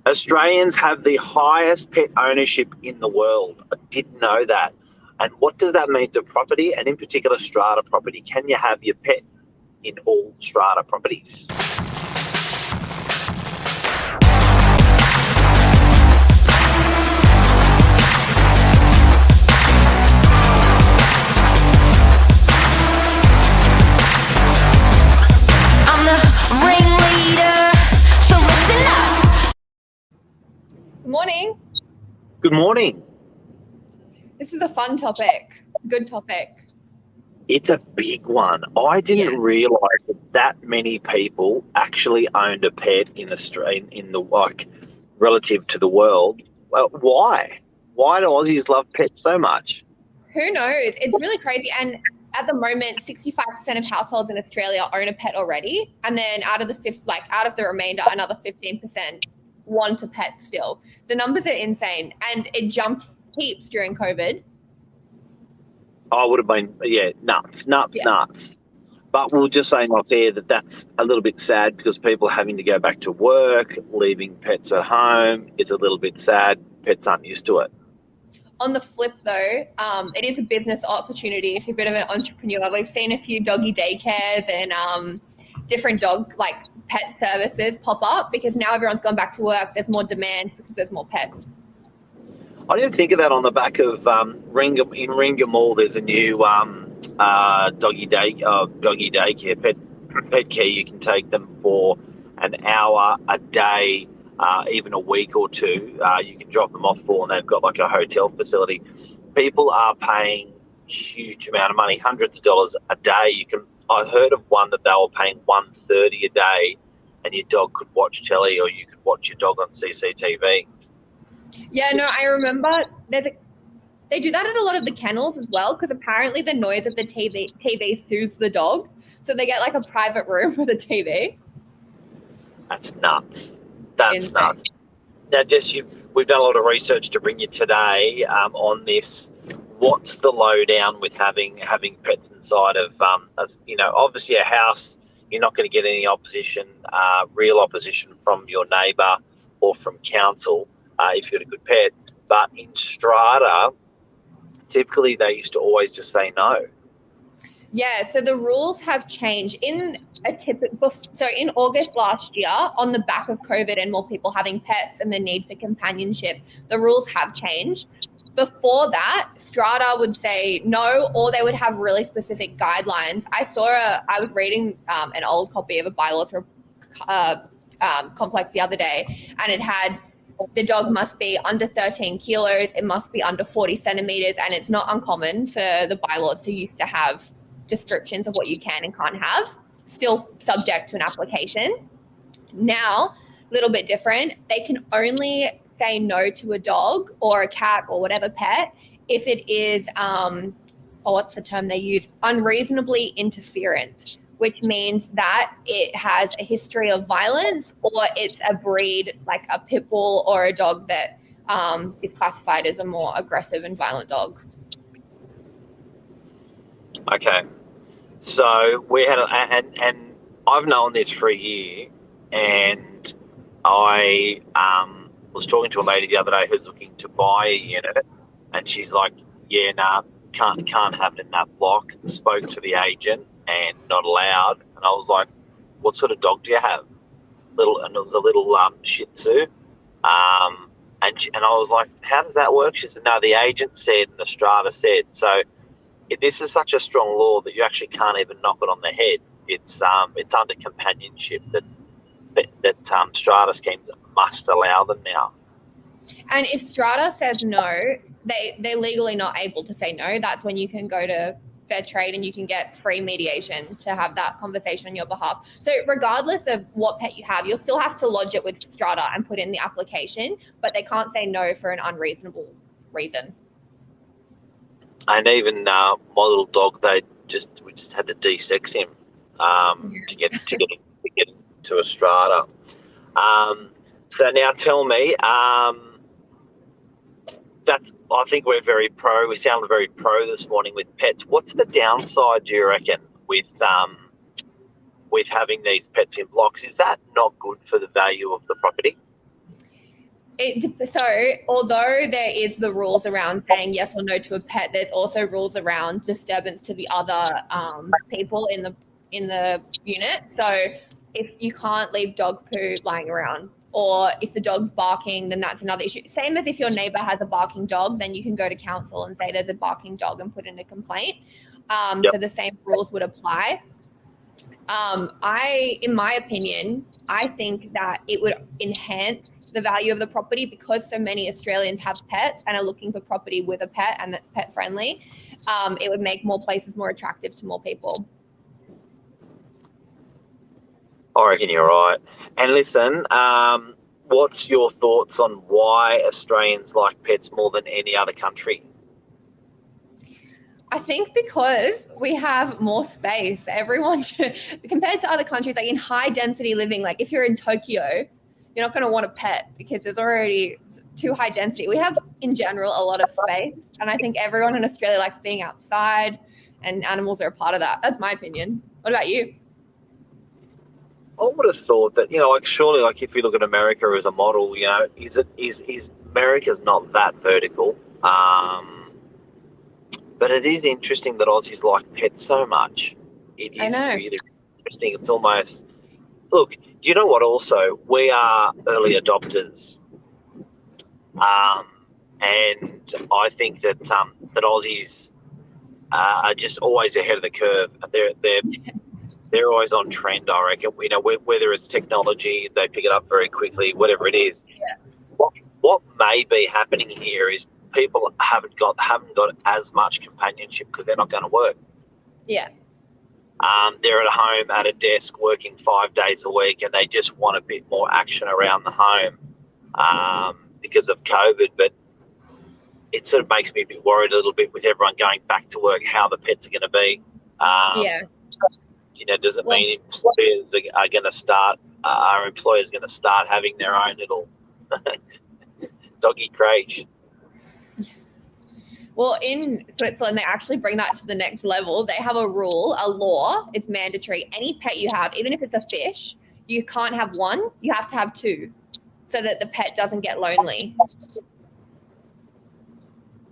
Australians have the highest pet ownership in the world. I didn't know that. And what does that mean to property, and in particular strata property? Can you have your pet in all strata properties? Good morning. Good morning. This is a fun topic. Good topic. It's a big one. I didn't realise that many people actually owned a pet in Australia, in the relative to the world. Well, why? Why do Aussies love pets so much? Who knows? It's really crazy. And at the moment, 65% of households in Australia own a pet already. And then out of the remainder, another 15% want a pet still. The numbers are insane. And it jumped heaps during COVID. I would have been, nuts. But we'll just say off air that that's a little bit sad because people are having to go back to work, leaving pets at home. It's a little bit sad. Pets aren't used to it. On the flip, though, it is a business opportunity if you're a bit of an entrepreneur. We've seen a few doggy daycares and different pet services pop up because now everyone's gone back to work. There's more demand because there's more pets. I didn't think of that on the back of Ringa Mall. There's a new doggy daycare, pet care. You can take them for an hour a day, even a week or two. You can drop them off for, and they've got like a hotel facility. People are paying huge amount of money, hundreds of dollars a day. I heard of one that they were paying $130 a day, and your dog could watch telly, or you could watch your dog on CCTV. Yeah, no, I remember they do that at a lot of the kennels as well because apparently the noise of the TV soothes the dog. So they get like a private room for the TV. That's nuts. That's insane. Nuts. Now, Jess, we've done a lot of research to bring you today on this. What's the lowdown with having pets inside of, obviously a house, you're not going to get any opposition, real opposition from your neighbour or from council. If you've got a good pet. But in strata, typically they used to always just say no. Yeah, so the rules have changed. In August last year, on the back of COVID and more people having pets and the need for companionship, the rules have changed. Before that, strata would say no, or they would have really specific guidelines. I was reading an old copy of a bylaw through complex the other day, and it had the dog must be under 13 kilos, it must be under 40 centimeters, and it's not uncommon for the bylaws to used to have descriptions of what you can and can't have, still subject to an application. Now, a little bit different, they can only say no to a dog or a cat or whatever pet if it is, what's the term they use, unreasonably interferent, which means that it has a history of violence or it's a breed like a pit bull or a dog that is classified as a more aggressive and violent dog. Okay. So we had, and I've known this for a year, and I was talking to a lady the other day who's looking to buy a unit, and she's like, can't have it in that block. Spoke to the agent, and not allowed. And I was like, what sort of dog do you have? And it was a little Shih Tzu. And I was like, how does that work? She said, no, the agent said and the strata said. So this is such a strong law that you actually can't even knock it on the head. It's under companionship that strata schemes must allow them now. And if strata says no, they're legally not able to say no. That's when you can go to fair trade and you can get free mediation to have that conversation on your behalf. So regardless of what pet you have, you'll still have to lodge it with strata and put in the application, but they can't say no for an unreasonable reason. And even my little dog, we just had to de-sex him to get to a strata. So now tell me, I think we're very pro. We sounded very pro this morning with pets. What's the downside, do you reckon, with having these pets in blocks? Is that not good for the value of the property? So, although there is the rules around saying yes or no to a pet, there's also rules around disturbance to the other people in the unit. So, if you can't leave dog poo lying around, or if the dog's barking, then that's another issue. Same as if your neighbor has a barking dog, then you can go to council and say there's a barking dog and put in a complaint. Yep. So the same rules would apply. In my opinion, I think that it would enhance the value of the property because so many Australians have pets and are looking for property with a pet and that's pet friendly. It would make more places more attractive to more people. I reckon you're right. And listen, what's your thoughts on why Australians like pets more than any other country? I think because we have more space. Everyone, compared to other countries, like in high density living, like if you're in Tokyo, you're not going to want a pet because there's already too high density. We have, in general, a lot of space. And I think everyone in Australia likes being outside, and animals are a part of that. That's my opinion. What about you? I would have thought that, like surely, like if you look at America as a model, is America's not that vertical. But it is interesting that Aussies like pets so much. It I is know. really interesting. It's almost, look, do you know what also? We are early adopters. And I think that that Aussies are just always ahead of the curve. They're always on trend, I reckon. Whether it's technology, they pick it up very quickly, whatever it is. Yeah. What may be happening here is people haven't got as much companionship because they're not going to work. Yeah. They're at home at a desk working 5 days a week, and they just want a bit more action around the home because of COVID. But it sort of makes me a bit worried a little bit with everyone going back to work, how the pets are going to be. Yeah. Does it mean employers are going to start? Are employers going to start having their own little doggy crèche? Well, in Switzerland, they actually bring that to the next level. They have a law, it's mandatory. Any pet you have, even if it's a fish, you can't have one, you have to have two so that the pet doesn't get lonely.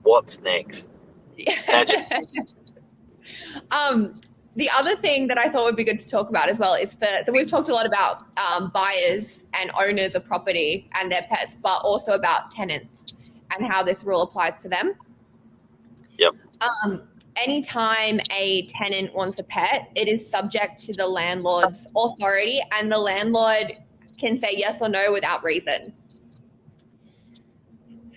What's next? The other thing that I thought would be good to talk about as well is so we've talked a lot about buyers and owners of property and their pets, but also about tenants and how this rule applies to them. Yep. Anytime a tenant wants a pet, it is subject to the landlord's authority, and the landlord can say yes or no without reason.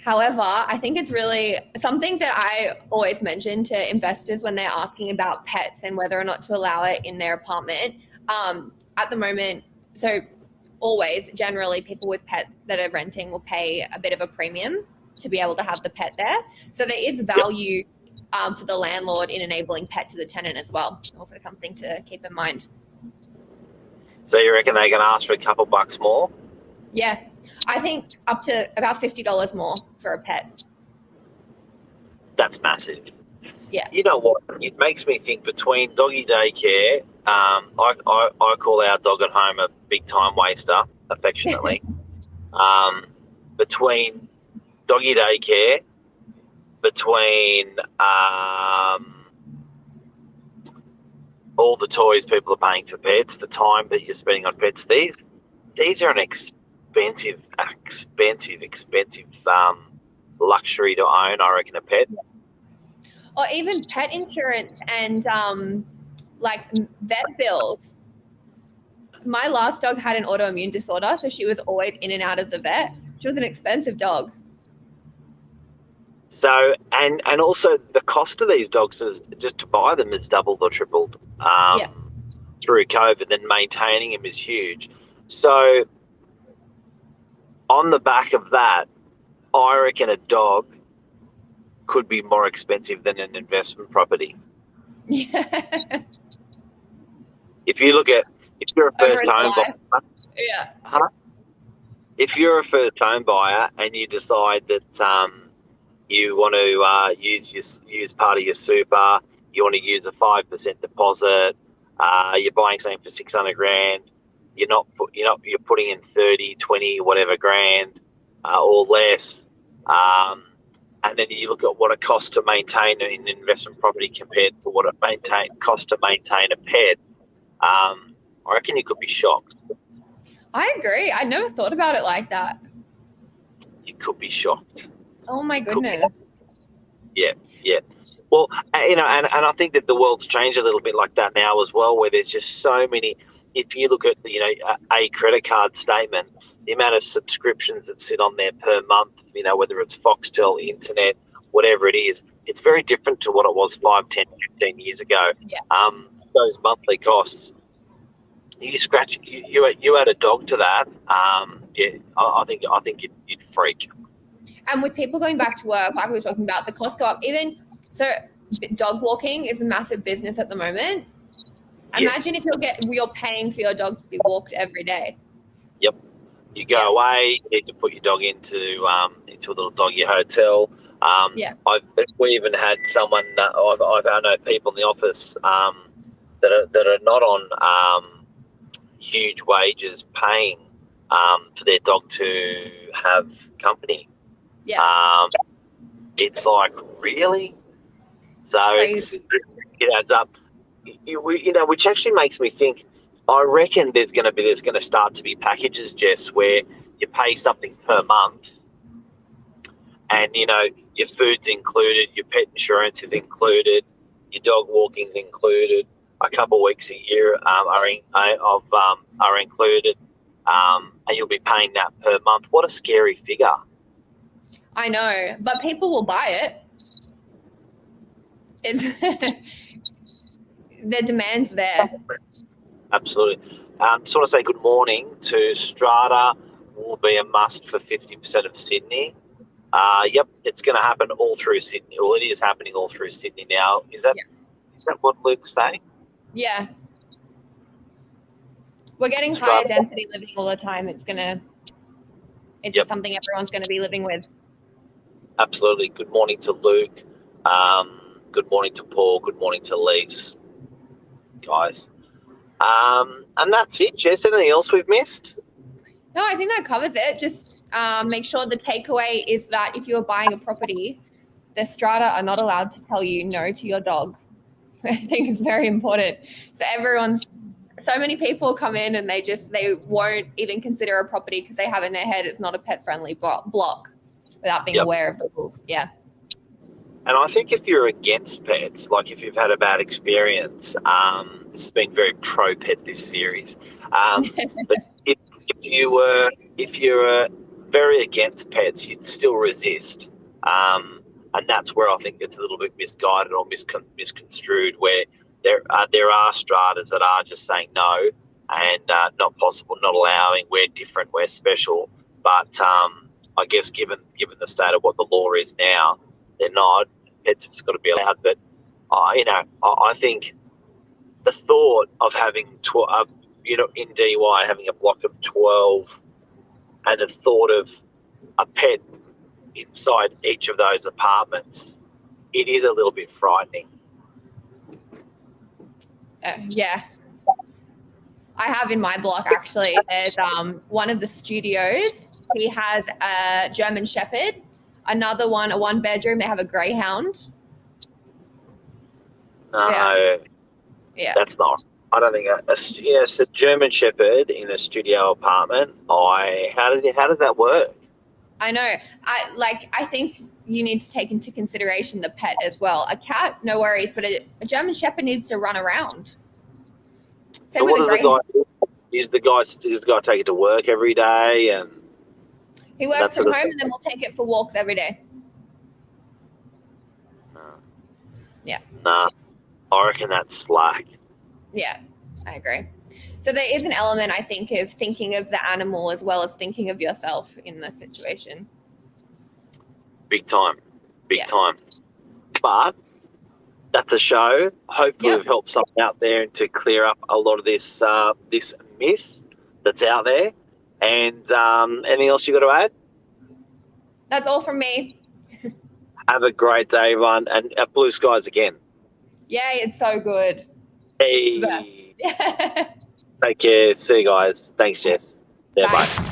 However, I think it's really something that I always mention to investors when they're asking about pets and whether or not to allow it in their apartment. At the moment, so always, generally, people with pets that are renting will pay a bit of a premium to be able to have the pet there. So there is value for the landlord in enabling pet to the tenant as well. Also something to keep in mind. So you reckon they can ask for a couple bucks more? Yeah, I think up to about $50 more for a pet. That's massive. Yeah. You know what? It makes me think between doggy daycare, I call our dog at home a big time waster, affectionately. Between doggy daycare, between all the toys people are paying for pets, the time that you're spending on pets, these are an expensive luxury to own, I reckon, a pet. Or even pet insurance and like vet bills. My last dog had an autoimmune disorder, so she was always in and out of the vet. She was an expensive dog. So, and also the cost of these dogs is just to buy them is doubled or tripled through COVID. Then maintaining them is huge. So, on the back of that, I reckon a dog could be more expensive than an investment property. Yeah. If you're a first home buyer, if you're a first home buyer and you decide that you want to use part of your super, you want to use a 5% deposit, you're buying something for 600 grand, you're putting in 30, 20, whatever grand. or less. And then you look at what it costs to maintain an investment property compared to what it costs to maintain a pet. I reckon you could be shocked. I agree. I never thought about it like that. You could be shocked. Oh my goodness. Yeah. Well, and I think that the world's changed a little bit like that now as well, where there's just so many. If you look at a credit card statement, the amount of subscriptions that sit on there per month, whether it's Foxtel, internet, whatever it is, it's very different to what it was 5, 10, 15 years ago. Yeah. Those monthly costs. You add a dog to that. I think you'd freak. And with people going back to work, like we were talking about, the costs go up. Even so, dog walking is a massive business at the moment. Imagine if you're paying for your dog to be walked every day. Yep. You go away. You need to put your dog into a little doggy hotel. We even had someone that I know people in the office that are not on huge wages paying for their dog to have company. Yeah. It's like, really? So it adds up. Which actually makes me think. I reckon there's going to start to be packages, Jess, where you pay something per month, and your food's included, your pet insurance is included, your dog walking's included, a couple of weeks a year are included, and you'll be paying that per month. What a scary figure! I know, but people will buy it. It's the demand's there. Absolutely. Just want to say good morning to Strata. Will be a must for 50% of Sydney. Yep, it's going to happen all through Sydney. Well, it is happening all through Sydney now. Is that what Luke's saying? Yeah. We're getting higher density living all the time. It's just something everyone's going to be living with. Absolutely. Good morning to Luke. Good morning to Paul. Good morning to Lise. Guys. And that's it, Jess. Anything else we've missed? No, I think that covers it. Just make sure the takeaway is that if you're buying a property, the strata are not allowed to tell you no to your dog. I think it's very important. So many people come in and they won't even consider a property because they have in their head it's not a pet-friendly block without being aware of the rules. Yeah. And I think if you're against pets, like if you've had a bad experience, this has been very pro-pet, this series. But if you were very against pets, you'd still resist. And that's where I think it's a little bit misguided or misconstrued, where there are stratas that are just saying no and not possible, not allowing, we're different, we're special. But I guess given the state of what the law is now, they're not. Pets have got to be allowed. But I think the thought of having in DY having a block of 12, and the thought of a pet inside each of those apartments, it is a little bit frightening. Yeah. I have in my block, actually, there's one of the studios. He has a German Shepherd. Another one, a one-bedroom, they have a greyhound. No. Yeah. That's not. I don't think it's a German Shepherd in a studio apartment. How does that work? I know. I think you need to take into consideration the pet as well. A cat, no worries, but a German Shepherd needs to run around. So what does the guy do? Does the guy take it to work every day? And he works from home, and then we'll take it for walks every day. No. Yeah. Nah, I reckon that's slack. Yeah, I agree. So there is an element, I think, of thinking of the animal as well as thinking of yourself in the situation. Big time. But that's a show. Hopefully we've helped someone out there to clear up a lot of this myth that's out there. And anything else you got to add? That's all from me. Have a great day, everyone. And blue skies again. Yay, it's so good. Hey. Take care. See you guys. Thanks, Jess. Yeah, bye.